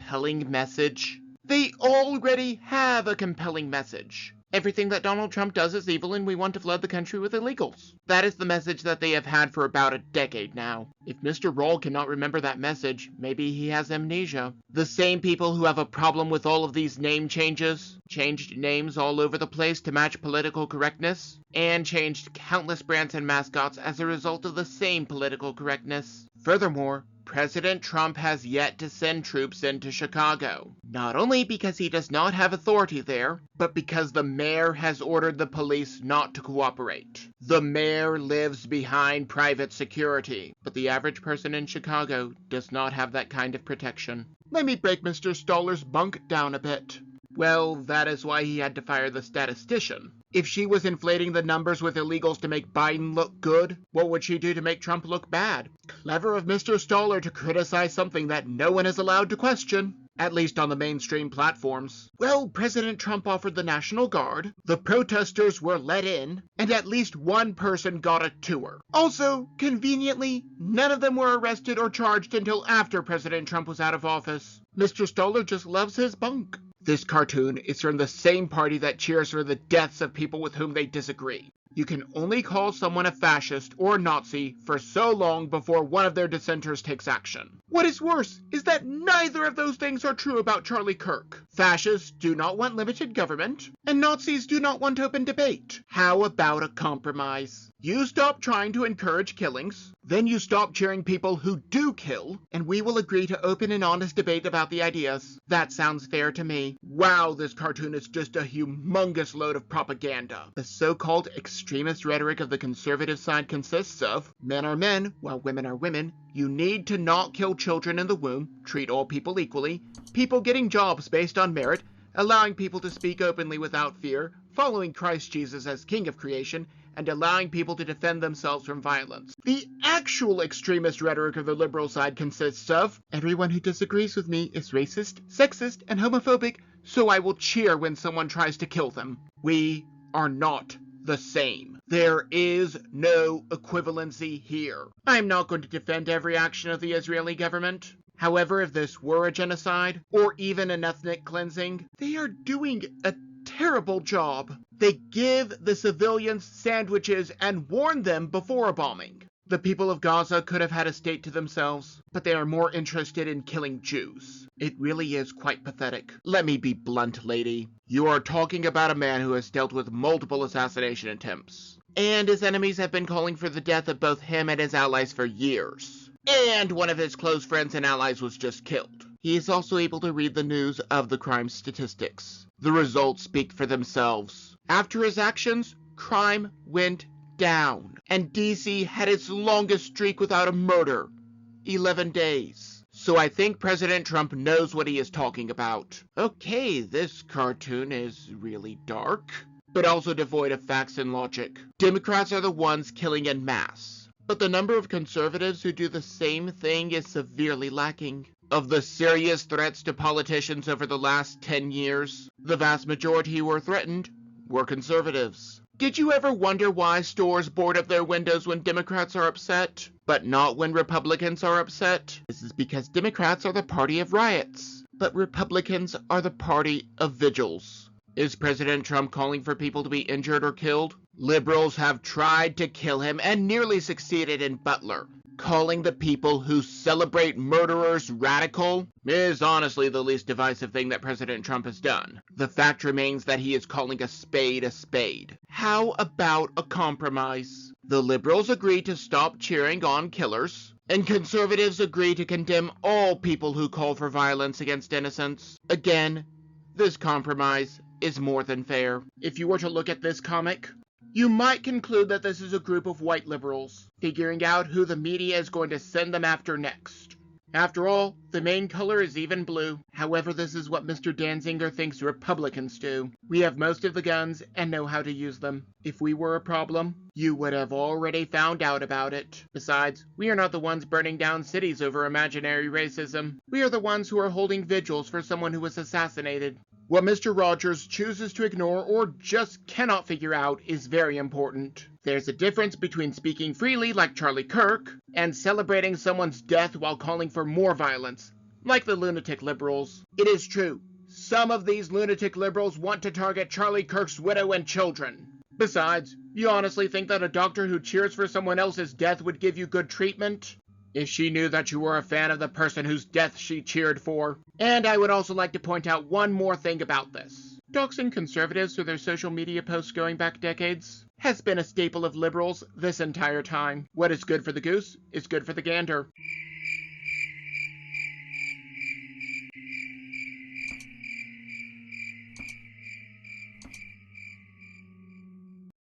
compelling message? They already have a compelling message. Everything that Donald Trump does is evil and we want to flood the country with illegals. That is the message that they have had for about a decade now. If Mr. Roll cannot remember that message, maybe he has amnesia. The same people who have a problem with all of these name changes, changed names all over the place to match political correctness, and changed countless brands and mascots as a result of the same political correctness. Furthermore, President Trump has yet to send troops into Chicago. Not only because he does not have authority there, but because the mayor has ordered the police not to cooperate. The mayor lives behind private security, but the average person in Chicago does not have that kind of protection. Let me break Mr. Stoller's bunk down a bit. Well, that is why he had to fire the statistician. If she was inflating the numbers with illegals to make Biden look good, what would she do to make Trump look bad? Clever of Mr. Stoller to criticize something that no one is allowed to question. At least on the mainstream platforms. Well, President Trump offered the National Guard, the protesters were let in, and at least one person got a tour. Also, conveniently, none of them were arrested or charged until after President Trump was out of office. Mr. Stoller just loves his bunk. This cartoon is from the same party that cheers for the deaths of people with whom they disagree. You can only call someone a fascist or a Nazi for so long before one of their dissenters takes action. What is worse is that neither of those things are true about Charlie Kirk. Fascists do not want limited government, and Nazis do not want open debate. How about a compromise? You stop trying to encourage killings, then you stop cheering people who do kill, and we will agree to open and honest debate about the ideas. That sounds fair to me. Wow, this cartoon is just a humongous load of propaganda. The so-called extremist rhetoric of the conservative side consists of men are men, while women are women. You need to not kill children in the womb, treat all people equally, people getting jobs based on merit, allowing people to speak openly without fear, following Christ Jesus as King of creation, and allowing people to defend themselves from violence. The actual extremist rhetoric of the liberal side consists of everyone who disagrees with me is racist, sexist, and homophobic, so I will cheer when someone tries to kill them. We are not the same. There is no equivalency here. I'm not going to defend every action of the Israeli government. However, if this were a genocide, or even an ethnic cleansing, they are doing a terrible job. They give the civilians sandwiches and warn them before a bombing. The people of Gaza could have had a state to themselves, but they are more interested in killing Jews. It really is quite pathetic. Let me be blunt, lady. You are talking about a man who has dealt with multiple assassination attempts, and his enemies have been calling for the death of both him and his allies for years. And one of his close friends and allies was just killed. He is also able to read the news of the crime statistics. The results speak for themselves. After his actions, crime went down, and DC had its longest streak without a murder, 11 days. So I think President Trump knows what he is talking about. Okay, this cartoon is really dark, but also devoid of facts and logic. Democrats are the ones killing en masse, but the number of conservatives who do the same thing is severely lacking. Of the serious threats to politicians over the last 10 years, the vast majority who were threatened were conservatives. Did you ever wonder why stores board up their windows when Democrats are upset, but not when Republicans are upset? This is because Democrats are the party of riots, but Republicans are the party of vigils. Is President Trump calling for people to be injured or killed? Liberals have tried to kill him and nearly succeeded in Butler. Calling the people who celebrate murderers radical is honestly the least divisive thing that President Trump has done. The fact remains that he is calling a spade a spade. How about a compromise? The liberals agree to stop cheering on killers, and conservatives agree to condemn all people who call for violence against innocents. Again, this compromise is more than fair. If you were to look at this comic, you might conclude that this is a group of white liberals, figuring out who the media is going to send them after next. After all, the main color is even blue. However, this is what Mr. Danziger thinks Republicans do. We have most of the guns and know how to use them. If we were a problem, you would have already found out about it. Besides, we are not the ones burning down cities over imaginary racism. We are the ones who are holding vigils for someone who was assassinated. What Mr. Rogers chooses to ignore or just cannot figure out is very important. There's a difference between speaking freely like Charlie Kirk and celebrating someone's death while calling for more violence, Like the lunatic liberals. It is true. Some of these lunatic liberals want to target Charlie Kirk's widow and children. Besides, you honestly think that a doctor who cheers for someone else's death would give you good treatment? If she knew that you were a fan of the person whose death she cheered for. And I would also like to point out one more thing about this. Doxing conservatives for their social media posts going back decades has been a staple of liberals this entire time. What is good for the goose is good for the gander.